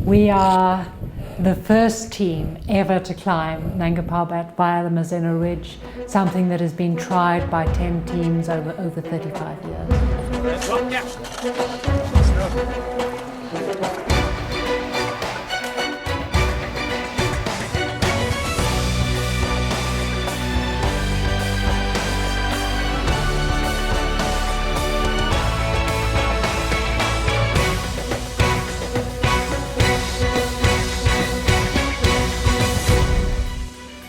We are the first team ever to climb Nanga Parbat via the Mazeno Ridge, something that has been tried by 10 teams over 35 years.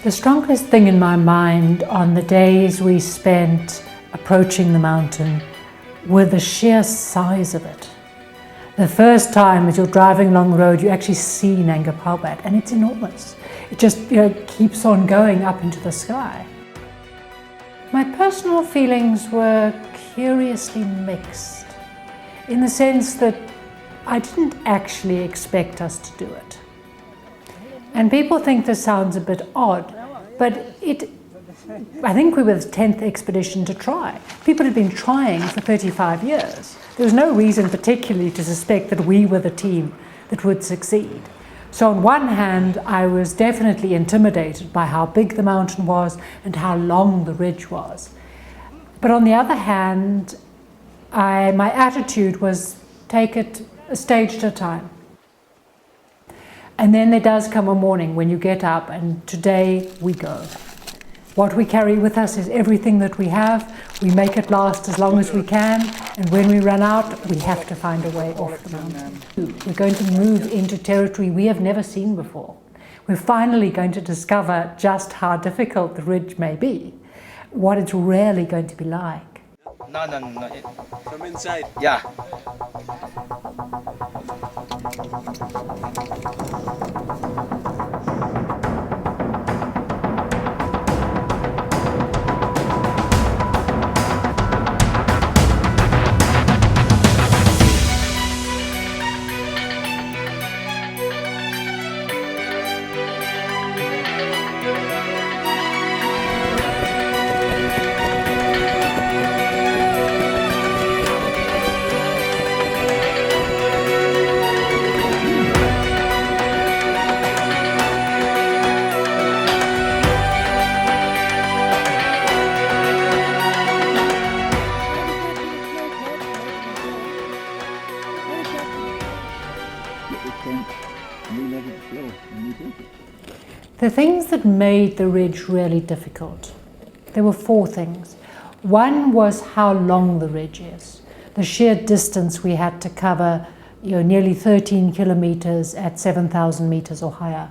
The strongest thing in my mind on the days we spent approaching the mountain were the sheer size of it. The first time as you're driving along the road, you actually see Nanga Parbat, and it's enormous. It just keeps on going up into the sky. My personal feelings were curiously mixed, in the sense that I didn't actually expect us to do it. And people think this sounds a bit odd, but I think we were the 10th expedition to try. People had been trying for 35 years. There was no reason particularly to suspect that we were the team that would succeed. So on one hand, I was definitely intimidated by how big the mountain was and how long the ridge was. But on the other hand, my attitude was take it a stage at a time. And then there does come a morning when you get up, and today we go. What we carry with us is everything that we have. We make it last as long as we can, and when we run out, we have to find a way off the mountain. We're going to move into territory we have never seen before. We're finally going to discover just how difficult the ridge may be, what it's really going to be like. No. From inside? Yeah. The things that made the ridge really difficult, there were 4 things. One was how long the ridge is. The sheer distance we had to cover, nearly 13 kilometers at 7,000 meters or higher.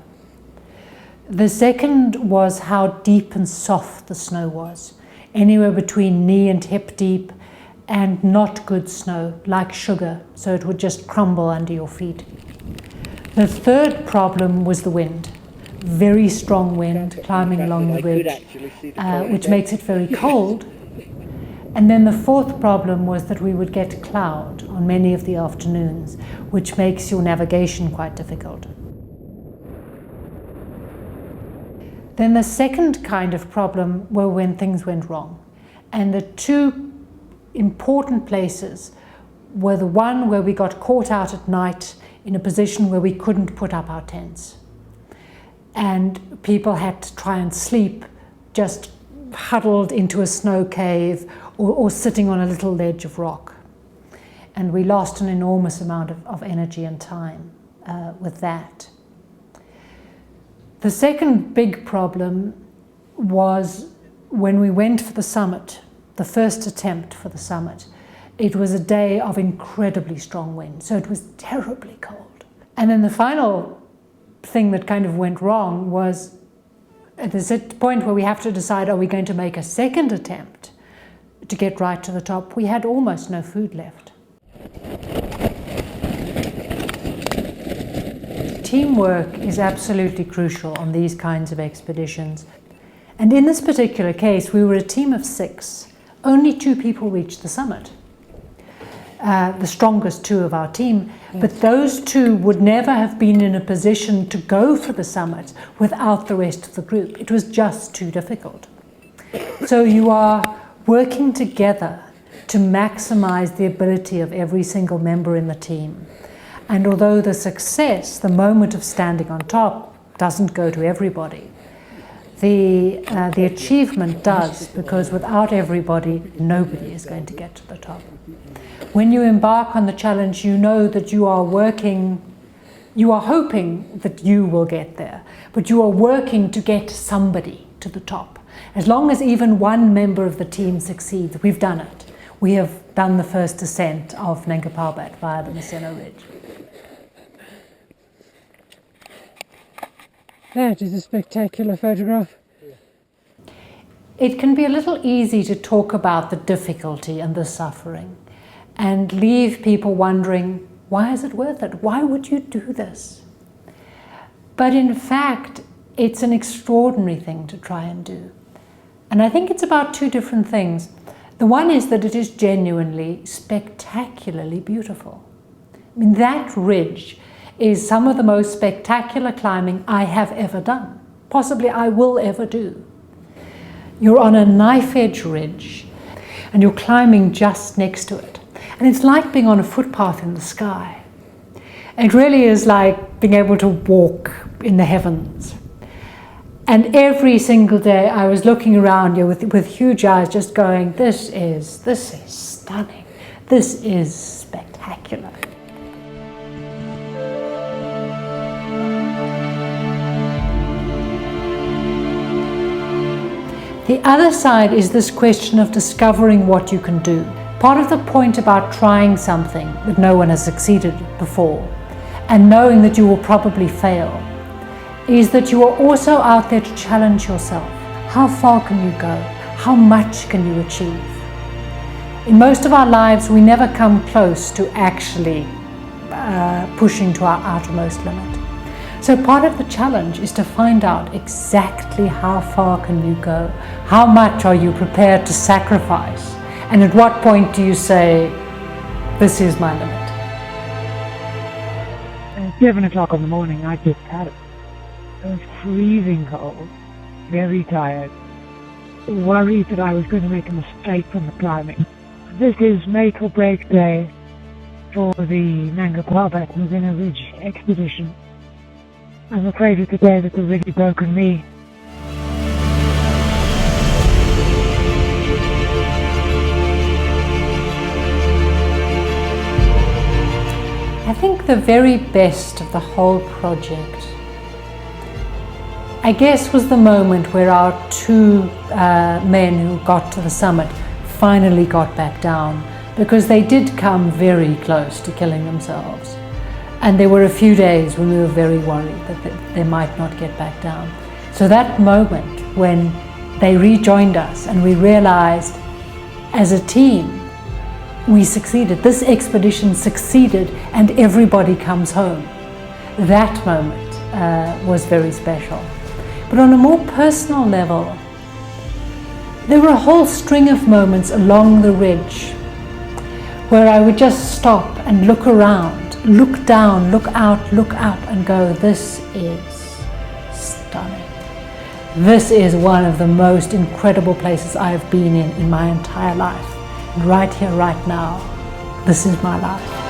The second was how deep and soft the snow was, anywhere between knee and hip deep, and not good snow, like sugar, so it would just crumble under your feet. The third problem was the wind. Very strong wind climbing along the ridge, which makes it very cold. And then the fourth problem was that we would get cloud on many of the afternoons, which makes your navigation quite difficult. Then the second kind of problem were when things went wrong. And the 2 important places were the one where we got caught out at night in a position where we couldn't put up our tents. And people had to try and sleep just huddled into a snow cave or sitting on a little ledge of rock. And we lost an enormous amount of energy and time with that. The second big problem was when we went for the summit, the first attempt for the summit. It was a day of incredibly strong wind, so it was terribly cold. And then the final thing that kind of went wrong was at the point where we have to decide, are we going to make a second attempt to get right to the top? We had almost no food left. Teamwork is absolutely crucial on these kinds of expeditions. And in this particular case, we were a team of 6. Only 2 people reached the summit. The strongest 2 of our team, but those 2 would never have been in a position to go for the summit without the rest of the group. It was just too difficult. So you are working together to maximize the ability of every single member in the team. And although the success, the moment of standing on top, doesn't go to everybody, the achievement does, because without everybody, nobody is going to get to the top. When you embark on the challenge, you know that you are working, you are hoping that you will get there, but you are working to get somebody to the top. As long as even one member of the team succeeds, we've done it. We have done the first descent of Nanga Parbat via the Mazeno Ridge. That is a spectacular photograph. It can be a little easy to talk about the difficulty and the suffering and leave people wondering, why is it worth it? Why would you do this? But in fact, it's an extraordinary thing to try and do. And I think it's about two different things. The one is that it is genuinely, spectacularly beautiful. I mean, that ridge is some of the most spectacular climbing I have ever done. Possibly I will ever do. You're on a knife-edge ridge and you're climbing just next to it. And it's like being on a footpath in the sky. It really is like being able to walk in the heavens. And every single day I was looking around you with huge eyes, just going, this is stunning. This is spectacular. The other side is this question of discovering what you can do. Part of the point about trying something that no one has succeeded before and knowing that you will probably fail is that you are also out there to challenge yourself. How far can you go? How much can you achieve? In most of our lives, we never come close to actually pushing to our outermost limit. So part of the challenge is to find out exactly how far can you go? How much are you prepared to sacrifice? And at what point do you say, this is my limit? At 7 o'clock in the morning, I just had it. I was freezing cold, very tired, worried that I was going to make a mistake from the climbing. This is make or break day for the Nanga Parbat Mazeno Ridge Expedition. I'm afraid it's a day that's already broken me. I think the very best of the whole project, I guess, was the moment where our two men who got to the summit finally got back down, because they did come very close to killing themselves. And there were a few days when we were very worried that they might not get back down. So that moment when they rejoined us and we realized as a team we succeeded, this expedition succeeded and everybody comes home. That moment was very special. But on a more personal level, there were a whole string of moments along the ridge where I would just stop and look around, look down, look out, and go, this is stunning. This is one of the most incredible places I have been in my entire life. And right here, right now, this is my life.